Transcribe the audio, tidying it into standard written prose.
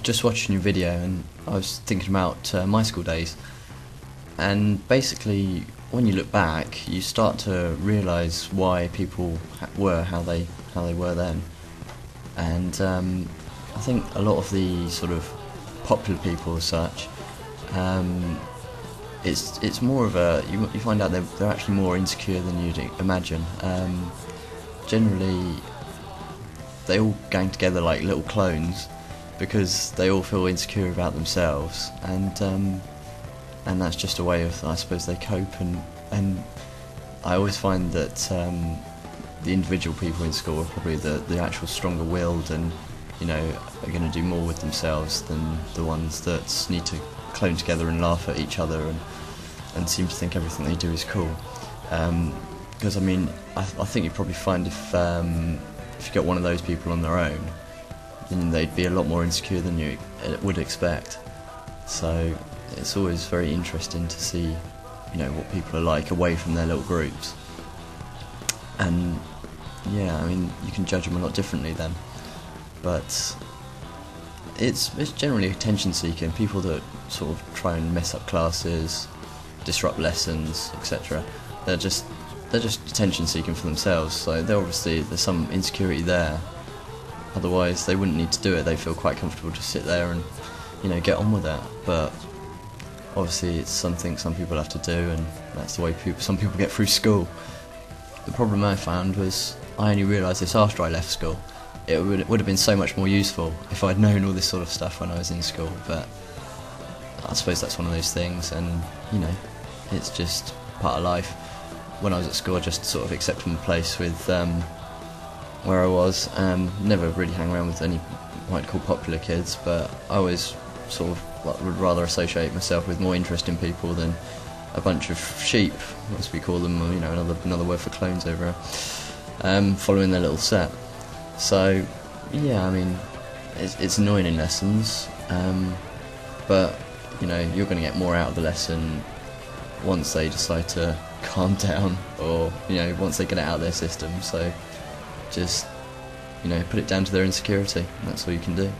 was just watching your video and I was thinking about my school days, and basically when you look back you start to realise why people were how they were then. And I think a lot of the sort of popular people as such, it's more of a, you find out they're actually more insecure than you'd imagine. Generally they all gang together like little clones because they all feel insecure about themselves, and that's just a way of, I suppose, they cope. And I always find that the individual people in school are probably the actual stronger willed, and are going to do more with themselves than the ones that need to clone together and laugh at each other and seem to think everything they do is cool. Because I think you'd probably find if you get one of those people on their own, then they'd be a lot more insecure than you would expect. So it's always very interesting to see, what people are like away from their little groups. And yeah, you can judge them a lot differently then. But it's generally attention seeking. People that sort of try and mess up classes, disrupt lessons, etc. They're just attention seeking for themselves. So there's some insecurity there. Otherwise they wouldn't need to do it. They feel quite comfortable to sit there and get on with it. But obviously it's something some people have to do, and that's the way some people get through school. The problem I found was I only realised this after I left school. It would have been so much more useful if I'd known all this sort of stuff when I was in school, but I suppose that's one of those things, and it's just part of life. When I was at school I just sort of accepted my place with where I was. Never really hang around with any what I'd call popular kids, but I always sort of would rather associate myself with more interesting people than a bunch of sheep, as we call them, or another word for clones over here, following their little set. So yeah, it's annoying in lessons, but you're going to get more out of the lesson once they decide to calm down, or once they get it out of their system. So just put it down to their insecurity, and that's all you can do.